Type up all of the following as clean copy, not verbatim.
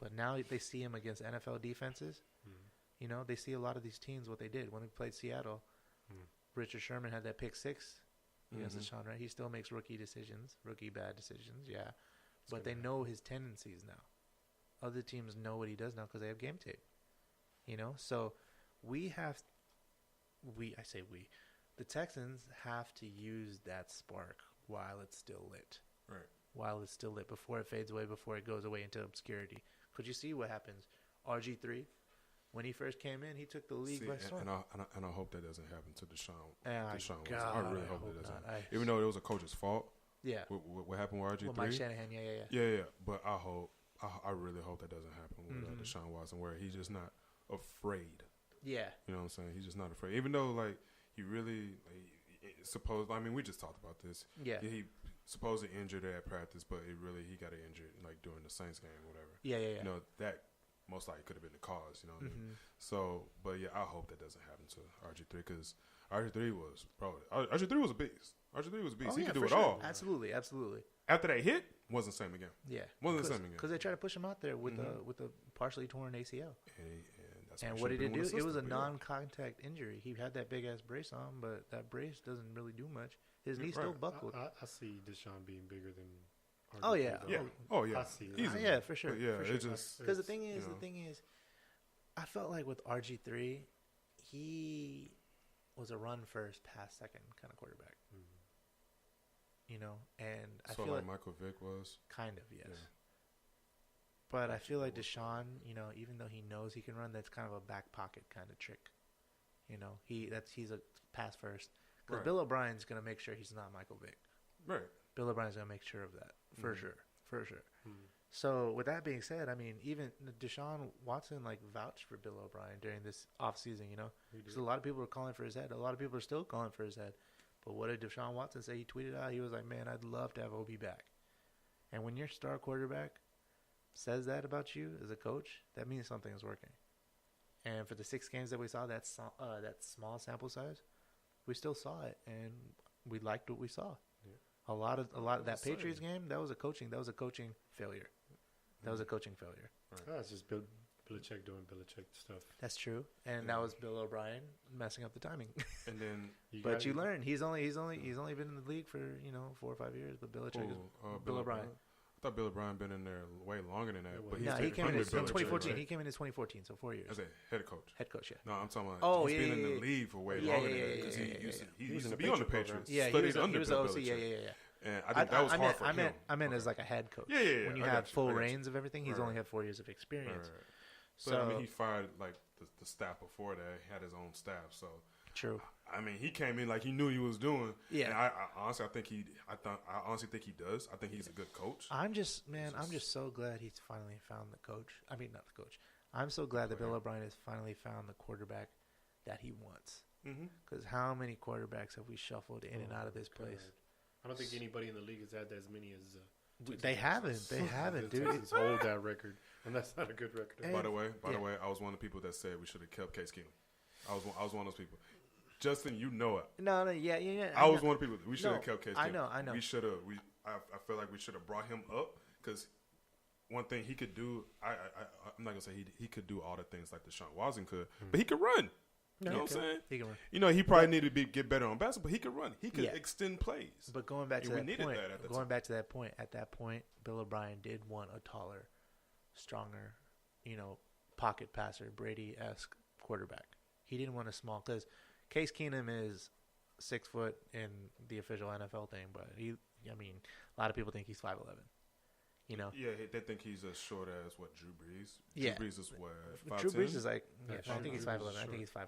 But now they see him against NFL defenses. Mm-hmm. You know, they see a lot of these teams what they did when they played Seattle. Mm-hmm. Richard Sherman had that pick 6 against Mm-hmm. Deshaun, right? He still makes rookie bad decisions, yeah. But they know his tendencies now. Other teams know what he does now because they have game tape. You know, so the Texans have to use that spark while it's still lit. Right. While it's still lit, before it fades away, before it goes away into obscurity. Could you see what happens? RG3, when he first came in, he took the league by storm. And I hope that doesn't happen to Deshaun. God, Watson. I really hope that doesn't. Not. Even though it was a coach's fault. Yeah. What happened with RG3? Well, Mike Shanahan, yeah. Yeah. But I really hope that doesn't happen with Deshaun Watson, where he's just not afraid. Yeah. You know what I'm saying? He's just not afraid. Even though, like, he really, we just talked about this. Yeah. He supposedly injured at practice, but he got injured, like, during the Saints game or whatever. Yeah. You know, that most likely could have been the cause, you know what I mean? So, but, yeah, I hope that doesn't happen to RG3, because RG3 was a beast. RG3 was a beast. Oh, he yeah, could do it sure. all. Absolutely. After that hit, wasn't the same again. Yeah. Wasn't the same again. Because they tried to push him out there with a partially torn ACL. And what did it do? It was a non-contact injury. He had that big-ass brace on, but that brace doesn't really do much. His knee still buckled. I see Deshaun being bigger than RG3. Oh, yeah. Yeah. Oh, yeah. I see it. Easily. Yeah, for sure. But yeah, for sure. it just... Because the thing is, I felt like with RG3, he was a run-first, pass-second kind of quarterback. Mm-hmm. You know, and I so feel like Michael Vick was? Kind of, yes. Yeah. But I feel like Deshaun, you know, even though he knows he can run, that's kind of a back pocket kind of trick. You know, he's a pass first. Because Right. Bill O'Brien's going to make sure he's not Michael Vick. Right. Bill O'Brien's going to make sure of that, for sure. Mm-hmm. So with that being said, I mean, even Deshaun Watson vouched for Bill O'Brien during this offseason, you know. Because a lot of people were calling for his head. A lot of people are still calling for his head. But what did Deshaun Watson say? He tweeted out, he was like, man, I'd love to have OB back. And when your star quarterback says that about you as a coach, that means something is working. And for the 6 games that we saw, that small sample size, we still saw it, and we liked what we saw. Yeah. A lot of that Patriots game, that was a coaching failure. That was a coaching failure. Right. It's just Belichick doing Belichick stuff. That's true, and that was Bill O'Brien messing up the timing. And then, you learn he's only been in the league for 4 or 5 years, but Belichick is Bill O'Brien. I thought Bill O'Brien been in there way longer than that. But he came in 2014. Right? He came in 2014, so 4 years. As a head coach. Head coach, yeah. No, I'm talking about. He's been in the league for way longer than that because he used to be on the Patriots. Yeah, he was the OC. Yeah. And I think that was hard for him. I meant as like a head coach. Yeah. When you have full reins of everything, he's only had 4 years of experience. Right. So I mean, he fired like the staff before that. He had his own staff, so. True. I mean, he came in like he knew what he was doing. Yeah. And I honestly think he does. I think he's a good coach. I'm just so glad he's finally found the coach. I mean, not the coach. I'm so glad that Bill O'Brien has finally found the quarterback that he wants. Because how many quarterbacks have we shuffled in and out of this place? I don't think anybody in the league has had as many as. They haven't, dude. Texans hold that record, and that's not a good record. And by the way, I was one of the people that said we should have kept Case Keenum. I was one of those people. Justin, you know it. No, yeah. I was one of the people. We should have kept Case Keenum. I know. We should have. I feel like we should have brought him up because one thing he could do. I'm not gonna say he could do all the things like Deshaun Watson could, but he could run. You know what I'm saying? He can run. You know, he probably needed to get better on basketball, but he could run. He could extend plays. But going back to that point, at that point, Bill O'Brien did want a taller, stronger, pocket passer, Brady-esque quarterback. He didn't want a small, because Case Keenum is 6 foot in the official NFL thing, but a lot of people think he's 5'11". Yeah, they think he's as short as Drew Brees. Yeah. Drew Brees is what, 5'10"? Drew Brees is like, I think he's 5'11". I think he's 5'11".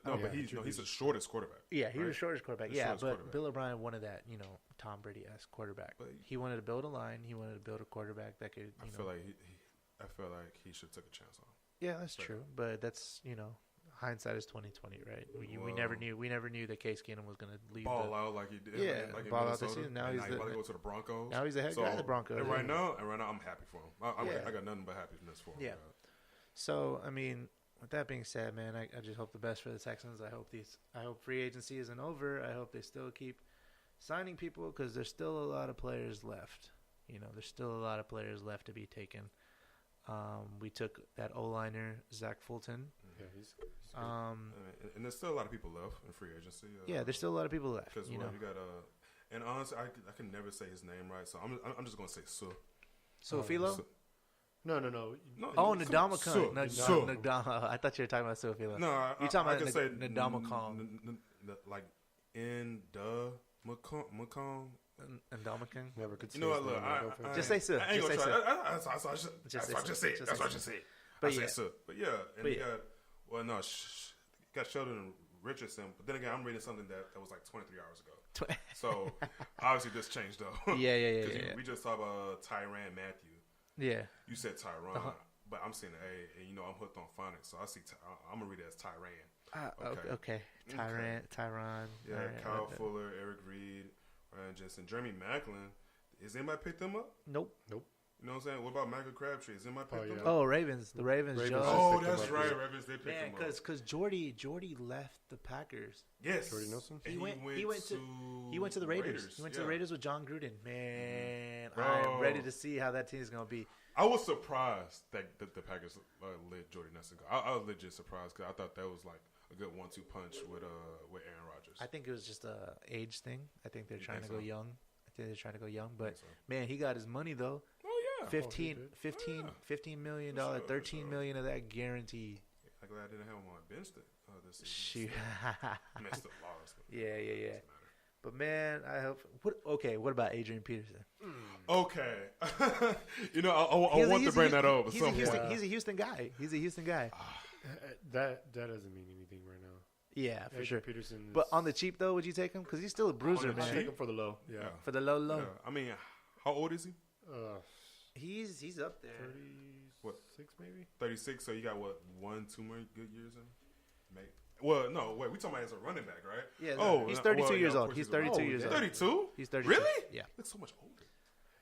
No, but he's the shortest quarterback. Yeah, he's the shortest quarterback. But quarterback. Bill O'Brien wanted that, Tom Brady-esque quarterback. But he wanted to build a line. He wanted to build a quarterback that could, I feel like he should take a chance on him. Yeah, that's true. But that's, hindsight is 20/20, right? We never knew that Case Keenum was going to leave. Ball out like he did. Yeah, like ball in out this season. Now he's about to go to the Broncos. Now he's the head guy of the Broncos. And right now, I'm happy for him. I got nothing but happiness for him. Yeah. So with that being said, man, I just hope the best for the Texans. I hope free agency isn't over. I hope they still keep signing people because there's still a lot of players left. There's still a lot of players left to be taken. We took that O-liner, Zach Fulton. Yeah, he's good. And there's still a lot of people left in free agency. Yeah, there's still a lot of people left. Because You know, you got and honestly, I can never say his name right, so I'm just gonna say Su. Suafilo? No. Oh, Ndamukong. Su. I thought you were talking about Suafilo. No, You're talking about say Ndamukong. Like in the Macomb. Ndamukong? Never could say You know what? his Look, name. Just say Su. I ain't Just gonna say try. Su. That's what I just said. Just That's say what I Su. just said. But I yeah. said Su. But yeah, and But you yeah. got got Sheldon Richardson. But then again, I'm reading something that was like 23 hours ago. So obviously this changed though. Yeah. We just talked about Tyrann Matthew. Yeah. You said Tyron, Uh-huh. but I'm saying A, and I'm hooked on phonics, so I'm gonna read it as Tyrann. Okay. Tyron. Yeah, Alright, Kyle okay. Fuller, Eric Reed, Ryan Jensen, Jeremy Macklin. Is anybody picked them up? Nope. You know what I'm saying? What about Michael Crabtree? Is anybody picked them yeah. up? Oh, Ravens. The Ravens. Ravens. Just, Oh, picked that's them up, right. yeah. Ravens did pick man, them up. because Jordy left the Packers. Yes, Jordy Nelson? And He went to the Raiders. He went to the yeah. Raiders with John Gruden. Man, Bro. I'm ready to see how that team is gonna be. I was surprised that the Packers let Jordy Nelson go. I was legit surprised because I thought that was like a good 1-2 punch with Aaron Rodgers. I think it was just a age thing. I think they're You trying think to go so? young. I think they're trying to go young. But So. man, he got his money though. Oh yeah, 15 Yeah. $15 million, For sure, 13 for sure. million of that guaranteed. I'm glad I didn't have him on my bench this season. Shoot. Messed up loss. But Yeah. doesn't matter. But man, I hope. What about Adrian Peterson? Okay, I want to bring that up. At He's some a Houston. point. He's a Houston guy. He's a Houston guy. That doesn't mean anything right now. Yeah, for Adrian sure. Peterson is, But on the cheap though, would you take him? Because he's still a bruiser, On the I'll man. take him for the low. Yeah. For the low. Yeah. I mean, how old is he? He's up there. 36 maybe. 36. So you got what 1-2 more good years in him? Maybe. Well, no. Wait, we talking about as a running back, right? Yeah. Oh, he's no, 32 well, years yeah, of old. course He's he's older. 32 Oh, years yeah. old. 32. He's 32. Really? Yeah. He looks so much older.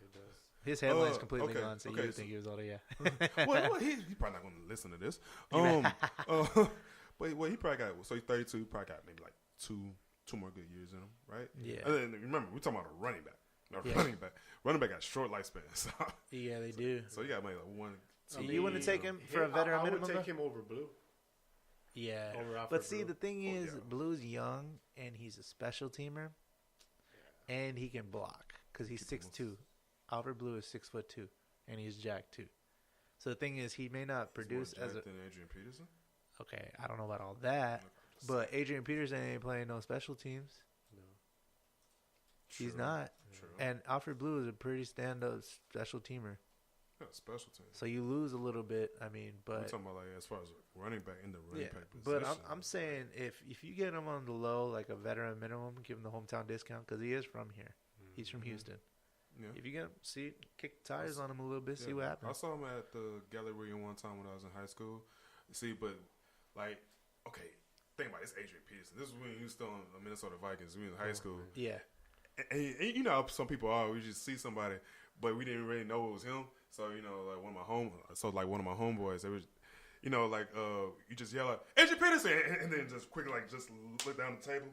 It does. His headline's Uh, completely okay, gone, so okay, you would so- think he was older. Yeah. well, he's probably not going to listen to this. But he probably got. So he's 32. He probably got maybe like two more good years in him, right? Yeah. And then remember, we're talking about a running back. Yeah. Running back got short lifespans. Yeah, they do. So you got maybe like 1. So you wouldn't take him for a veteran I would minimum? take though? him over Blue. Yeah. Over Alfred But see, Blue. the thing Oh, is, yeah. Blue's young and he's a special teamer, and he can block because he's 6'2". Alfred Blue is 6'2", and he's jacked too. So the thing is, he may not produce as a. than Adrian Peterson. Okay, I don't know about all that, but Adrian Peterson ain't playing no special teams. No. He's not. True. And Alfred Blue is a pretty stand-up special teamer. Yeah, special team. So you lose a little bit. I mean, We're but talking about like as far as running back in the running yeah. back position. But I'm saying if you get him on the low, like a veteran minimum, give him the hometown discount because he is from here. He's from Houston. Yeah. If you get him, kick the tires on him a little bit, see what I happens. saw him at the gallery one time when I was in high school. See, but like, okay, think about it, it's Adrian Peterson. This is when he was still on the Minnesota Vikings. We were in high school. Yeah. And you know how some people are. We just see somebody, but we didn't really know it was him. So like one of my homeboys, they was, like you just yell out Adrian Peterson, and then just quickly like just look down the table,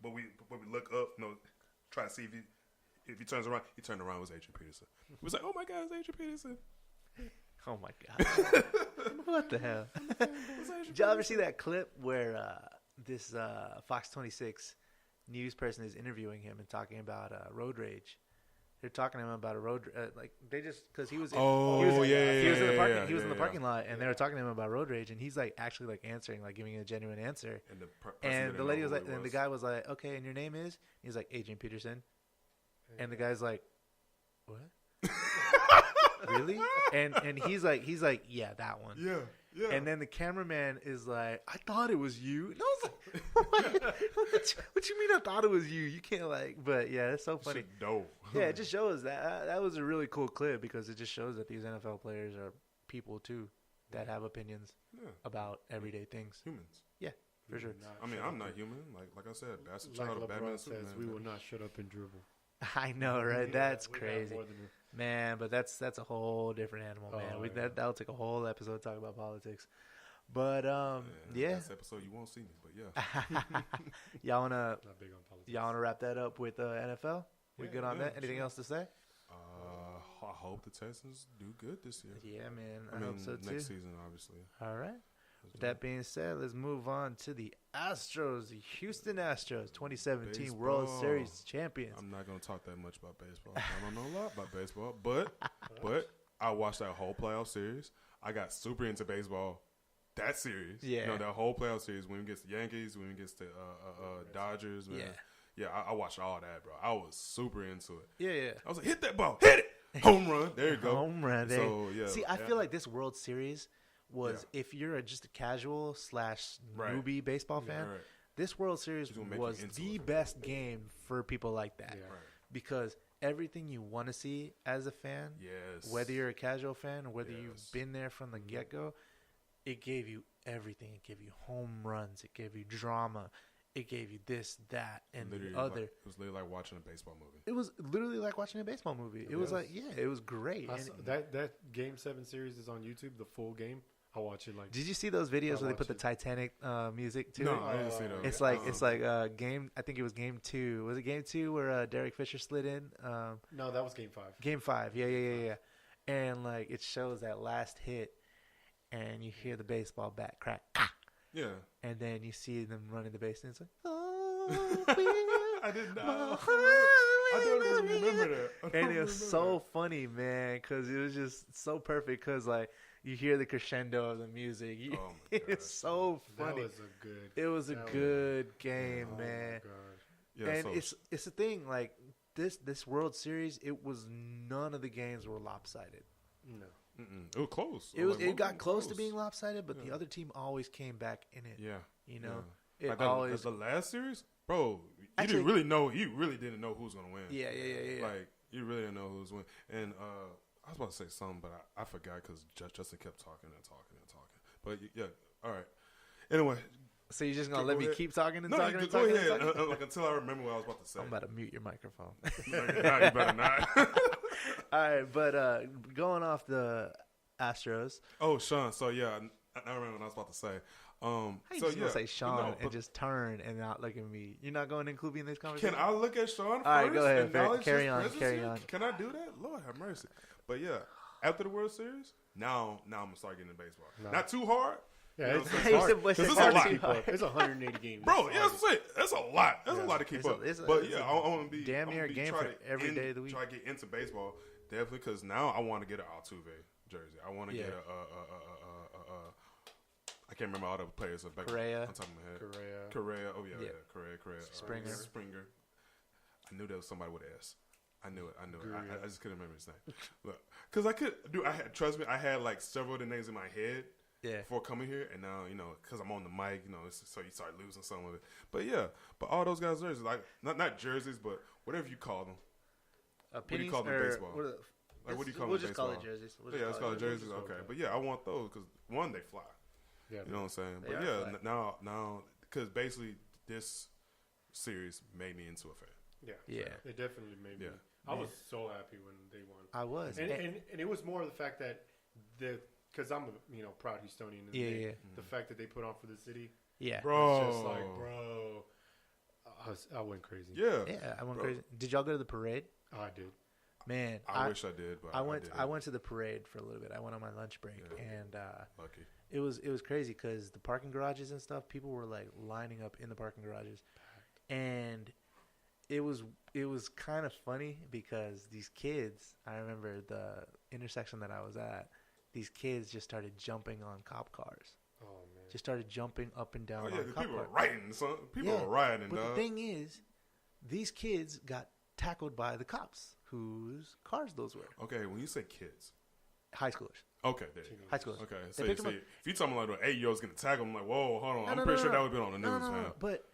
but we look up, try to see if he turns around. He turned around, it was Adrian Peterson. We was like, oh my God, it's Adrian Peterson. Oh my God. What the hell? Did y'all ever see that clip where this Fox 26 news person is interviewing him and talking about road rage? They're talking to him about a road they just because he was in, he was in the parking lot and they were talking to him about road rage and he's like actually like answering, like giving a genuine answer, and the lady was like, and the guy was like, okay, and your name is? He's like, Adrian Peterson, and the guy's like, what? Really? And he's like, yeah, that one. Yeah. And then the cameraman is like, I thought it was you. And I was like, what you mean I thought it was you? You can't but yeah, it's so funny. Dope. Yeah, it just shows that was a really cool clip because it just shows that these NFL players are people too that have opinions about everyday things. Humans. Yeah, for sure. I mean, I'm not human. Like I said, that's a Like child of Batman. LeBron says, we will not shut up and dribble. I know, right? That's We got crazy. more than Man, but that's a whole different animal, man. Oh, yeah. That'll take a whole episode to talk about politics. But yeah. This episode you won't see me, but yeah. y'all wanna not big on politics. wrap that up with NFL? We good on yeah, that? Anything sure. else to say? hope the Texans do good this year. Yeah, man. I mean, hope so too. next season, obviously. All right. With that being said, let's move on to the Astros, the Houston Astros, 2017 Baseball. World Series champions. I'm not going to talk that much about baseball. I don't know a lot about baseball, but I watched that whole playoff series. I got super into baseball that series. Yeah. You know, that whole playoff series when we gets the Yankees, when we gets the Dodgers. Man. Yeah. I watched all that, bro. I was super into it. Yeah. I was like, hit that ball. Hit it. Home run. There you go. Home run. So, yeah. See, I feel like this World Series was, if you're just a casual / newbie baseball fan, this World Series was the best game for people like that. Yeah. Right. Because everything you want to see as a fan, whether you're a casual fan or whether you've been there from the get-go, it gave you everything. It gave you home runs. It gave you drama. It gave you this, that, and the other. It was literally like watching a baseball movie. It was literally like watching a baseball movie. It was like, it was great. That Game 7 series is on YouTube, the full game. I'll watch it like. Did you see those videos where they put the Titanic music to it? No, I didn't see those. It's like game. I think it was game 2. Was it game 2 where Derek Fisher slid in? No, that was game 5. Game 5. Yeah. And like it shows that last hit, and you hear the baseball bat crack. Yeah. And then you see them running the base, and it's like, oh, I didn't know. I don't even remember that. And it was so funny, man, because it was just so perfect. Because like you hear the crescendo of the music, it's so funny. It was a good game, man. Yeah, and it's the thing, like this World Series, it was none of the games were lopsided. No. It was close. It got close to being lopsided, but the other team always came back in it. Yeah. You know, it always. The last series, bro, you didn't really know. You really didn't know who was gonna win. Yeah. Like you really didn't know who was winning. And I was about to say something, but I forgot because Justin kept talking. But yeah, all right. Anyway. So you're just gonna let me keep talking and talking? Go ahead. Like until I remember what I was about to say. I'm about to mute your microphone. No, you better not. All right, but going off the Astros. Oh, Sean. So yeah, I remember what I was about to say. How you just gonna say Sean and just turn and not look at me? You're not going to include me in this conversation? Can I look at Sean first? All right, go ahead. Carry on. Can I do that? Lord have mercy. But yeah, after the World Series, now I'm gonna start getting into baseball. No. Not too hard. Yeah, it's hard. It's a lot. It's 180 games. Bro, yeah, that's a lot. That's a lot to keep up. But yeah, I want to be damn near a game for every day of the week. Try to get into baseball, definitely, because now I want to get an Altuve jersey. I want to get a I can't remember all the players. Correa. On top of my head. Correa. Oh yeah. Correa. Springer. I knew there was somebody with an S. I knew it. I just couldn't remember his name. Look, because trust me, I had like several of the names in my head. Yeah. Before coming here, and now because I'm on the mic, so you start losing some of it. But yeah, all those guys' jerseys, like not jerseys, but whatever you call them. What do you call them in baseball? What do you call them in baseball? We'll just call it jerseys. Let's call it jerseys. Okay, but yeah, I want those because one, they fly. Yeah, you know what I'm saying. But yeah, now because basically this series made me into a fan. Yeah. It definitely made me. I was so happy when they won. I was, and it was more of the fact that because I'm a proud Houstonian. And the fact that they put on for the city. Yeah, bro. It's just like, bro, I went crazy. Yeah, I went crazy. Did y'all go to the parade? I did. Man, I wish I did, but I went to the parade for a little bit. I went on my lunch break, and lucky. It was crazy because the parking garages and stuff, people were like lining up in the parking garages, and it was kind of funny because these kids. I remember the intersection that I was at. These kids just started jumping on cop cars. Oh man! Just started jumping up and down. Oh yeah, on cop people cars. were riding. People were riding. But the thing is, these kids got tackled by the cops whose cars those were. Okay, when you say kids, high schoolers. Okay, high schoolers. Okay, so if you talking like an 8-year-old's gonna tackle, I'm like, whoa, hold on. I'm pretty sure that would be on the news, man. But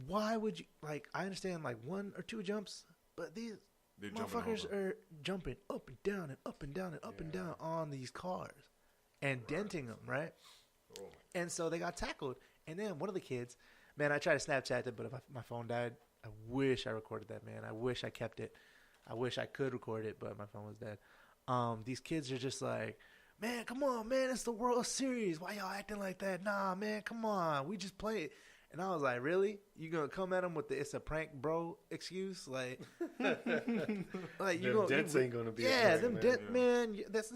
why would you I understand like 1 or 2 jumps, but these motherfuckers are jumping up and down and up and down and up and down on these cars and denting them, right? Oh. And so they got tackled. And then one of the kids, man, I tried to Snapchat it, but if my phone died, I wish I recorded that, man. I wish I kept it. I wish I could record it, but my phone was dead. These kids are just like, man, come on, man, it's the World Series. Why y'all acting like that? Nah, man, come on. We just played. And I was like, really? You gonna come at him with the "it's a prank, bro" excuse? Like you them dents ain't gonna be. Yeah, a prank, them dent man. That's